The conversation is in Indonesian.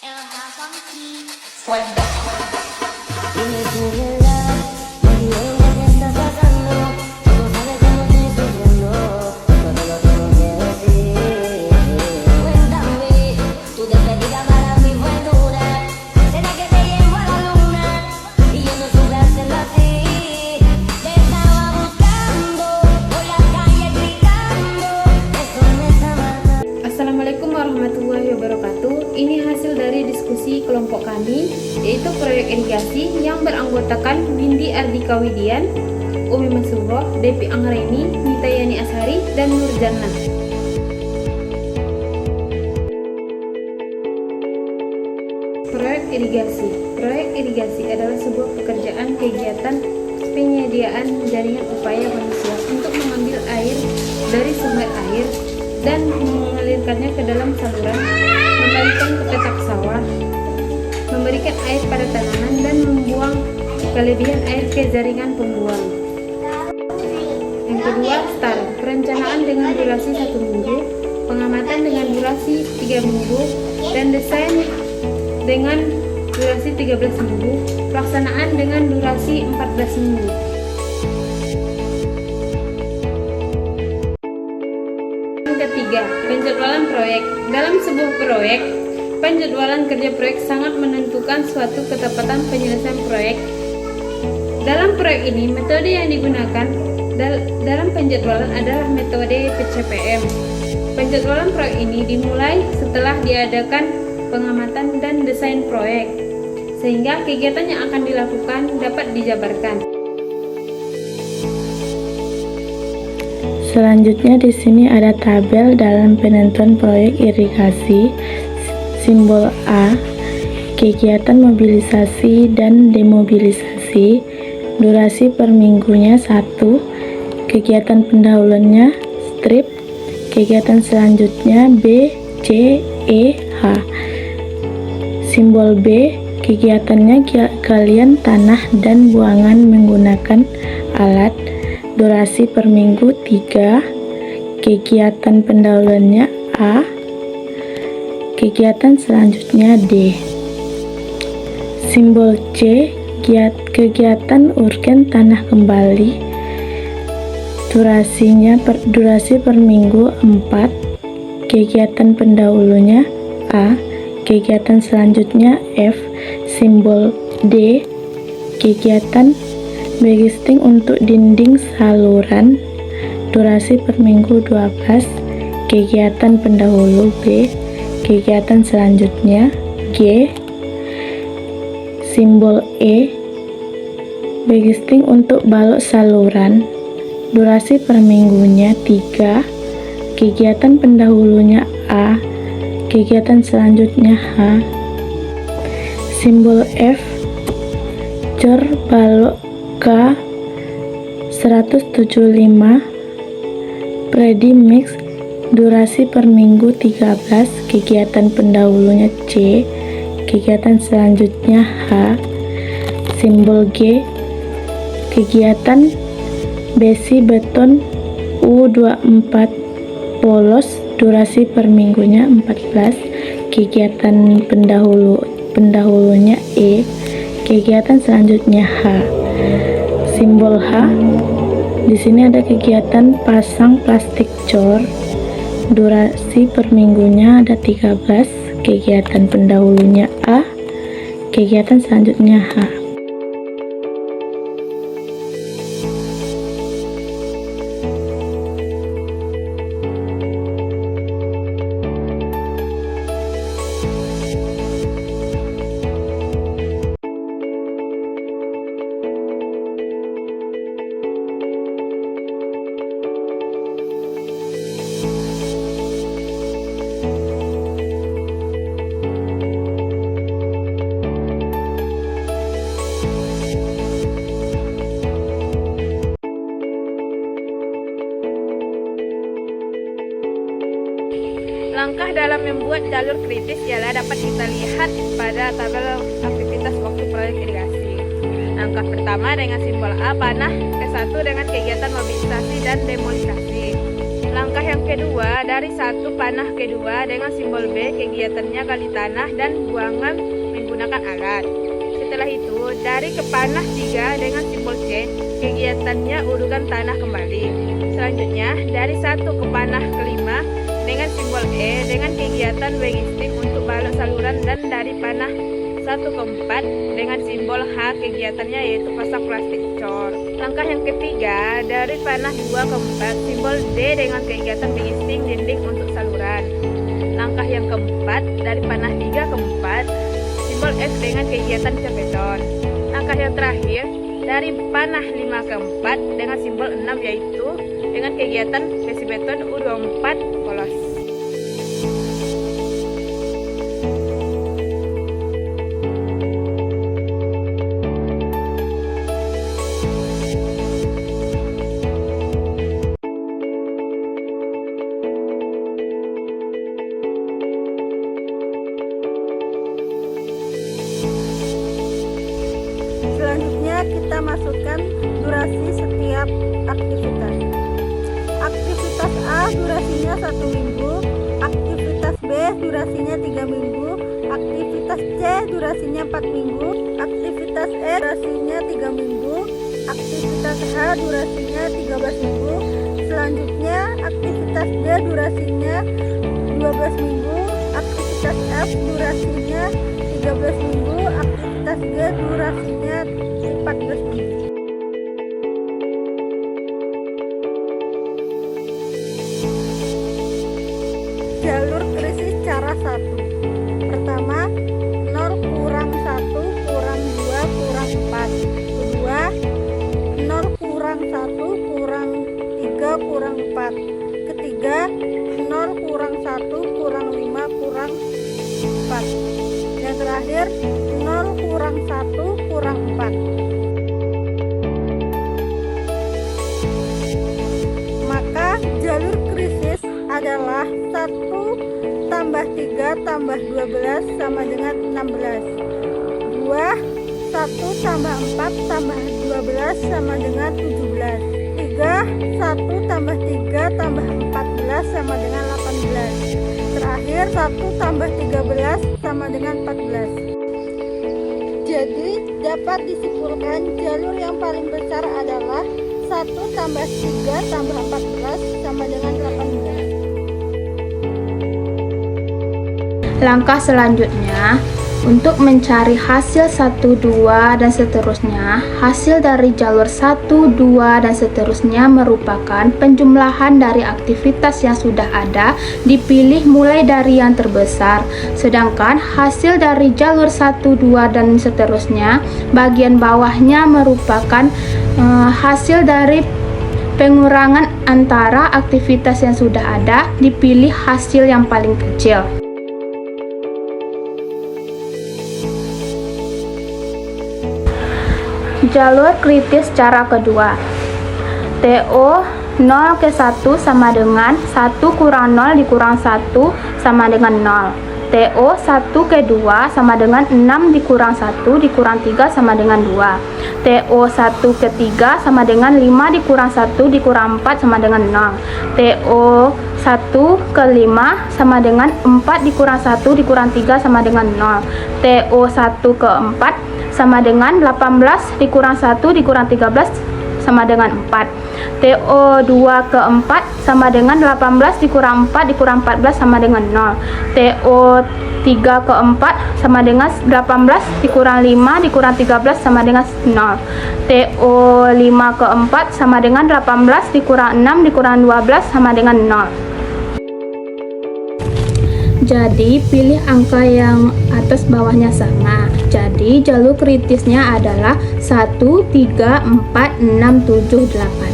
Dime tu verdad, baby, ella te está sacando. Tú no sabes cómo estoy sufriendo, todo lo tengo que decir. Cuéntame, tu despedida para mí fue dura. ¿Será que te llevo a la luna? Y yo no supe hacerlo así. Te estaba buscando, por la calle gritando. Eso me está matando. Assalamualaikum warahmatullahi wabarakatuh. Ini hasil dari diskusi kelompok kami, yaitu proyek irigasi yang beranggotakan Windy Ardika Widian, Umi Masurroh, Depi Anggreni, Nita Yani Ashari, dan Nurjana. Proyek irigasi. Proyek irigasi adalah sebuah pekerjaan kegiatan penyediaan jaringan upaya manusia untuk mengambil air dari sumber air dan mengalirkannya ke dalam saluran, membalikan ke petak sawah, memberikan air pada tanaman, dan membuang kelebihan air ke jaringan pembuang. Yang kedua, STAR, perencanaan dengan durasi 1 minggu, pengamatan dengan durasi 3 minggu, dan desain dengan durasi 13 minggu, pelaksanaan dengan durasi 14 minggu. Ketiga, penjadwalan proyek. Dalam sebuah proyek, penjadwalan kerja proyek sangat menentukan suatu ketepatan penyelesaian proyek. Dalam proyek ini, metode yang digunakan dalam penjadwalan adalah metode PCPM. Penjadwalan proyek ini dimulai setelah diadakan pengamatan dan desain proyek, sehingga kegiatan yang akan dilakukan dapat dijabarkan. Selanjutnya di sini ada tabel dalam penentuan proyek irigasi. Simbol A, kegiatan mobilisasi dan demobilisasi. Durasi per minggunya 1. Kegiatan pendahuluannya strip. Kegiatan selanjutnya B, C, E, H. Simbol B, kegiatannya galian tanah dan buangan menggunakan alat. Durasi per minggu 3. Kegiatan pendahuluannya A. Kegiatan selanjutnya D. Simbol C, kegiatan urgen tanah kembali. Durasi per minggu 4. Kegiatan pendahulunya A. Kegiatan selanjutnya F. Simbol D, kegiatan bagging untuk dinding saluran. Durasi per minggu 12. Kegiatan pendahulu B. Kegiatan selanjutnya G. Simbol E, bagging untuk balok saluran. Durasi per minggunya 3. Kegiatan pendahulunya A. Kegiatan selanjutnya H. Simbol F, jor balok K 175 Ready Mix. Durasi per minggu 13. Kegiatan pendahulunya C. Kegiatan selanjutnya H. Simbol G, kegiatan besi beton U24 polos. Durasi per minggunya 14. Kegiatan pendahulunya E. Kegiatan selanjutnya H. Simbol H, di sini ada kegiatan pasang plastik cor. Durasi per minggunya ada 13. Kegiatan pendahulunya A. Kegiatan selanjutnya H. Langkah dalam membuat jalur kritis ialah dapat kita lihat pada tabel aktivitas waktu proyek irigasi. Langkah pertama dengan simbol A, panah. Ke-1 dengan kegiatan mobilisasi dan demobilisasi. Langkah yang kedua, dari satu panah kedua dengan simbol B, kegiatannya gali tanah dan buangan menggunakan alat. Setelah itu, dari ke panah 3 dengan simbol C, kegiatannya urukan tanah kembali. Selanjutnya, dari satu ke panah kelima dengan simbol E dengan kegiatan logistik untuk balok saluran, dan dari panah 1 ke 4 dengan simbol H, kegiatannya yaitu pasang plastik cor. Langkah yang ketiga, dari panah 2 ke 4 simbol D dengan kegiatan logistik dinding untuk saluran. Langkah yang keempat, dari panah 3 ke 4 simbol F dengan kegiatan cat beton. Langkah yang terakhir, dari panah 5 ke 4 dengan simbol 6 yaitu dengan kegiatan besi beton U24 polos. Selanjutnya kita masukkan durasi setiap aktivitas. Aktivitas A durasinya 1 minggu, aktivitas B durasinya 3 minggu, aktivitas C durasinya 4 minggu, aktivitas E durasinya 3 minggu, aktivitas H durasinya 13 minggu. Selanjutnya aktivitas D durasinya 12 minggu, aktivitas F durasinya 13 minggu, aktivitas G durasinya 14 minggu. Jalur krisis cara 1. Pertama, 0 kurang 1 kurang 2 kurang 4. Kedua, 0 kurang 1 kurang 3 kurang 4. Ketiga, 0 kurang 1 kurang 5 kurang 4. Yang terakhir, 0 kurang 1 kurang 4. Maka jalur krisis adalah 1 tambah 3 tambah 12 sama dengan 16. 2, 1 tambah 4 tambah 12 sama dengan 17. 3, 1 tambah 3 tambah 14 sama dengan 18. Terakhir 1 tambah 13 sama dengan 14. Jadi dapat disimpulkan jalur yang paling besar adalah 1 tambah 3 tambah 14 sama dengan 18. Langkah selanjutnya, untuk mencari hasil 1, 2, dan seterusnya, hasil dari jalur 1, 2, dan seterusnya merupakan penjumlahan dari aktivitas yang sudah ada, dipilih mulai dari yang terbesar. Sedangkan hasil dari jalur 1, 2, dan seterusnya, bagian bawahnya merupakan hasil dari pengurangan antara aktivitas yang sudah ada, dipilih hasil yang paling kecil. Jalur kritis cara kedua. TO 0 ke 1 sama dengan 1 kurang 0 dikurang 1 sama dengan 0. TO 1 ke 2 sama dengan 6 dikurang 1 dikurang 3 sama dengan 2. TO 1 ke 3 sama dengan 5 dikurang 1 dikurang 4 sama dengan 0. TO 1 ke 5 sama dengan 4 dikurang 1 dikurang 3 sama dengan 0. TO 1 ke 4 sama dengan 18 dikurang 1 dikurang 13 sama dengan 4. TO 2 ke 4 sama dengan 18 dikurang 4 dikurang 14 sama dengan 0. TO 3 ke 4 sama dengan 18 dikurang 5 dikurang 13 sama dengan 0. TO 5 ke 4 sama dengan 18 dikurang 6 dikurang 12 sama dengan 0. Jadi pilih angka yang atas bawahnya sama. Jadi jalur kritisnya adalah 1, 3, 4, 6, 7, 8.